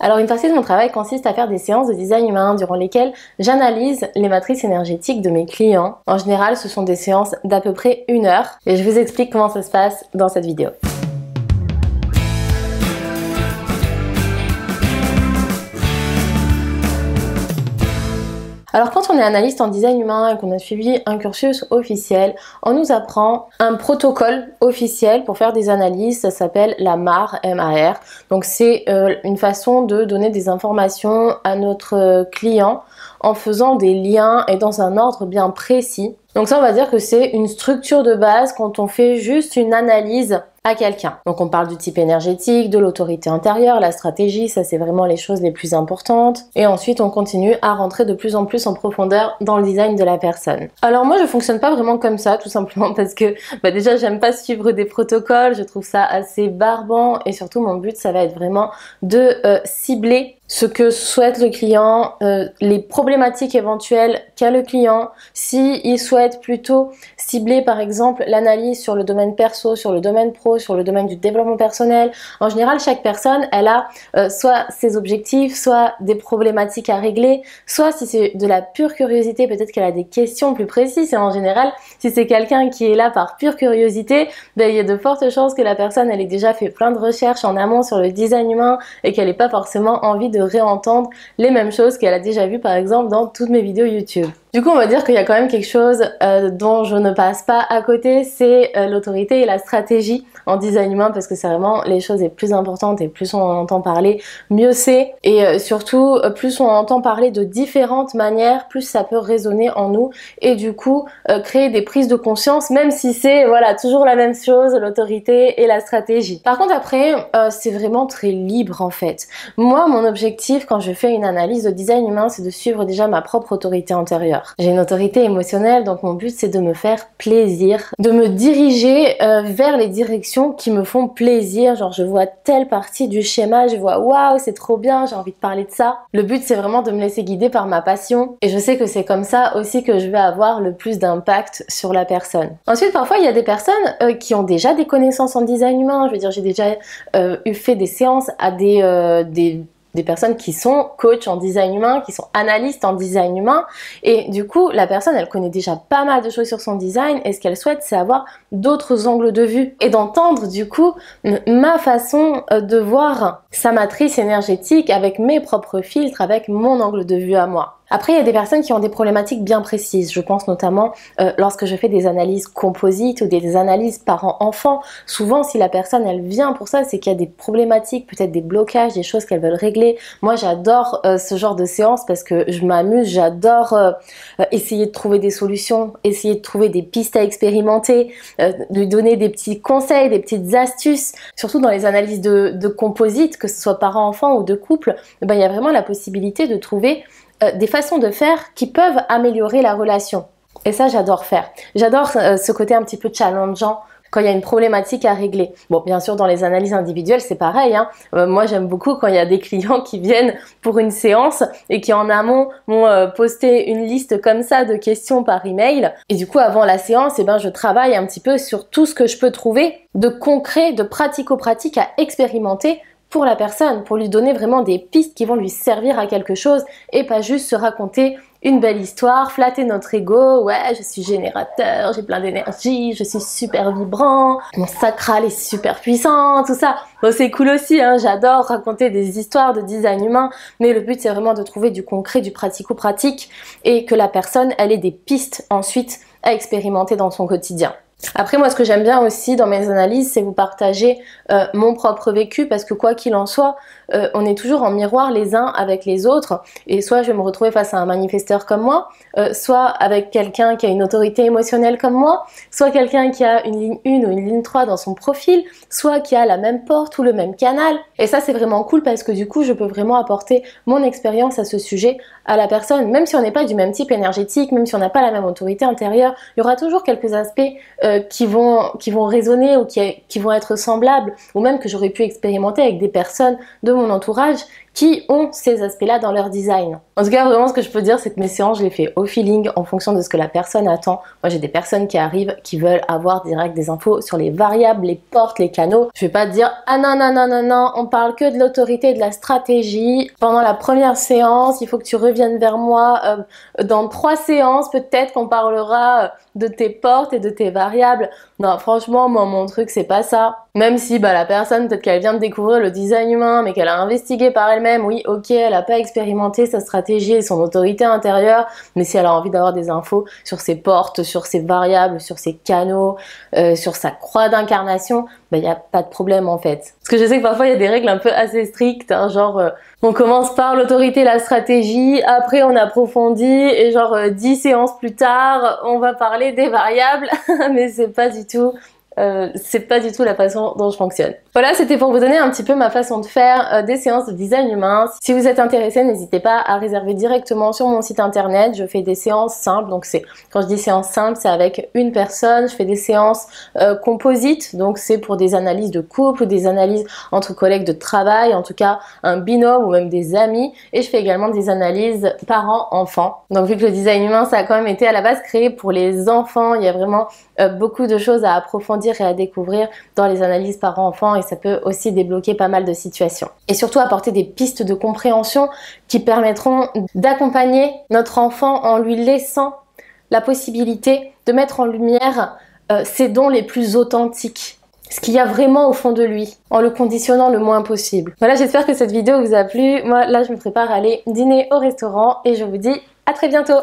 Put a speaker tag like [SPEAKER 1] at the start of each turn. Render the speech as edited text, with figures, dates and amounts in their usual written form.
[SPEAKER 1] Alors une partie de mon travail consiste à faire des séances de design humain durant lesquelles j'analyse les matrices énergétiques de mes clients. En général, ce sont des séances d'à peu près 1 heure et je vous explique comment ça se passe dans cette vidéo. Alors quand on est analyste en design humain et qu'on a suivi un cursus officiel, on nous apprend un protocole officiel pour faire des analyses, ça s'appelle la MAR, M-A-R. Donc c'est une façon de donner des informations à notre client en faisant des liens et dans un ordre bien précis. Donc ça, on va dire que c'est une structure de base quand on fait juste une analyse à quelqu'un. Donc on parle du type énergétique, de l'autorité intérieure, la stratégie, ça c'est vraiment les choses les plus importantes. Et ensuite on continue à rentrer de plus en plus en profondeur dans le design de la personne. Alors moi je fonctionne pas vraiment comme ça, tout simplement parce que déjà j'aime pas suivre des protocoles, je trouve ça assez barbant et surtout mon but ça va être vraiment de cibler ce que souhaite le client, les problématiques éventuelles qu'a le client, s'il souhaite plutôt cibler par exemple l'analyse sur le domaine perso, sur le domaine pro, sur le domaine du développement personnel. En général, chaque personne, elle a soit ses objectifs, soit des problématiques à régler, soit si c'est de la pure curiosité, peut-être qu'elle a des questions plus précises. Et en général, si c'est quelqu'un qui est là par pure curiosité, il y a de fortes chances que la personne, elle ait déjà fait plein de recherches en amont sur le design humain et qu'elle n'ait pas forcément envie de réentendre les mêmes choses qu'elle a déjà vues par exemple dans toutes mes vidéos YouTube. Du coup, on va dire qu'il y a quand même quelque chose dont je ne passe pas à côté, c'est l'autorité et la stratégie en design humain parce que c'est vraiment les choses les plus importantes et plus on en entend parler, mieux c'est. Et surtout, plus on entend parler de différentes manières, plus ça peut résonner en nous et du coup créer des prises de conscience, même si c'est voilà toujours la même chose, l'autorité et la stratégie. Par contre après, c'est vraiment très libre en fait. Moi, mon objectif quand je fais une analyse de design humain, c'est de suivre déjà ma propre autorité intérieure. J'ai une autorité émotionnelle, donc mon but c'est de me faire plaisir, de me diriger vers les directions qui me font plaisir. Genre je vois telle partie du schéma, je vois waouh c'est trop bien, j'ai envie de parler de ça. Le but c'est vraiment de me laisser guider par ma passion et je sais que c'est comme ça aussi que je vais avoir le plus d'impact sur la personne. Ensuite parfois il y a des personnes qui ont déjà des connaissances en design humain. Je veux dire j'ai déjà fait des séances à des personnes qui sont coachs en design humain, qui sont analystes en design humain et du coup la personne elle connaît déjà pas mal de choses sur son design et ce qu'elle souhaite c'est avoir d'autres angles de vue et d'entendre du coup ma façon de voir sa matrice énergétique avec mes propres filtres, avec mon angle de vue à moi. Après, il y a des personnes qui ont des problématiques bien précises. Je pense notamment lorsque je fais des analyses composites ou des analyses parents-enfants. Souvent, si la personne, elle vient pour ça, c'est qu'il y a des problématiques, peut-être des blocages, des choses qu'elles veulent régler. Moi, j'adore ce genre de séance parce que je m'amuse, j'adore essayer de trouver des solutions, essayer de trouver des pistes à expérimenter, lui donner des petits conseils, des petites astuces. Surtout dans les analyses de composites, que ce soit parents-enfants ou de couple, il y a vraiment la possibilité de trouver des façons de faire qui peuvent améliorer la relation. Et ça, j'adore faire. J'adore ce côté un petit peu challengeant quand il y a une problématique à régler. Bon, bien sûr, dans les analyses individuelles, c'est pareil. Moi, j'aime beaucoup quand il y a des clients qui viennent pour une séance et qui en amont m'ont posté une liste comme ça de questions par email. Et du coup, avant la séance, je travaille un petit peu sur tout ce que je peux trouver de concret, de pratico-pratique à expérimenter pour la personne, pour lui donner vraiment des pistes qui vont lui servir à quelque chose et pas juste se raconter une belle histoire, flatter notre ego, ouais je suis générateur, j'ai plein d'énergie, je suis super vibrant, mon sacral est super puissant, tout ça. Bon c'est cool aussi, j'adore raconter des histoires de design humain, mais le but c'est vraiment de trouver du concret, du pratico-pratique et que la personne elle ait des pistes ensuite à expérimenter dans son quotidien. Après moi ce que j'aime bien aussi dans mes analyses c'est vous partager mon propre vécu parce que quoi qu'il en soit on est toujours en miroir les uns avec les autres et soit je vais me retrouver face à un manifesteur comme moi, soit avec quelqu'un qui a une autorité émotionnelle comme moi, soit quelqu'un qui a une ligne 1 ou une ligne 3 dans son profil, soit qui a la même porte ou le même canal et ça c'est vraiment cool parce que du coup je peux vraiment apporter mon expérience à ce sujet à la personne, même si on n'est pas du même type énergétique, même si on n'a pas la même autorité intérieure, il y aura toujours quelques aspects qui vont résonner ou qui vont être semblables ou même que j'aurais pu expérimenter avec des personnes de mon entourage qui ont ces aspects-là dans leur design. En tout cas, vraiment, ce que je peux dire, c'est que mes séances, je les fais au feeling, en fonction de ce que la personne attend. Moi, j'ai des personnes qui arrivent, qui veulent avoir direct des infos sur les variables, les portes, les canaux. Je vais pas te dire, ah non, non, non, non, non, on parle que de l'autorité et de la stratégie. Pendant la première séance, il faut que tu reviennes vers moi. Dans 3 séances, peut-être qu'on parlera de tes portes et de tes variables. Non, franchement, moi, mon truc, c'est pas ça. Même si la personne, peut-être qu'elle vient de découvrir le design humain, mais qu'elle a investigué par elle-même, oui, ok, elle a pas expérimenté sa stratégie et son autorité intérieure, mais si elle a envie d'avoir des infos sur ses portes, sur ses variables, sur ses canaux, sur sa croix d'incarnation, il n'y a pas de problème en fait. Parce que je sais que parfois il y a des règles un peu assez strictes, hein, genre on commence par l'autorité, la stratégie, après on approfondit et genre 10 séances plus tard, on va parler des variables, mais c'est pas du tout la façon dont je fonctionne. Voilà, c'était pour vous donner un petit peu ma façon de faire des séances de design humain. Si vous êtes intéressé, n'hésitez pas à réserver directement sur mon site internet. Je fais des séances simples, donc quand je dis séance simple, c'est avec une personne. Je fais des séances composites, donc c'est pour des analyses de couple ou des analyses entre collègues de travail, en tout cas un binôme ou même des amis. Et je fais également des analyses parents-enfants. Donc vu que le design humain, ça a quand même été à la base créé pour les enfants, il y a vraiment beaucoup de choses à approfondir et à découvrir dans les analyses parents-enfants et ça peut aussi débloquer pas mal de situations. Et surtout apporter des pistes de compréhension qui permettront d'accompagner notre enfant en lui laissant la possibilité de mettre en lumière ses dons les plus authentiques, ce qu'il y a vraiment au fond de lui, en le conditionnant le moins possible. Voilà, j'espère que cette vidéo vous a plu. Moi, là, je me prépare à aller dîner au restaurant et je vous dis à très bientôt.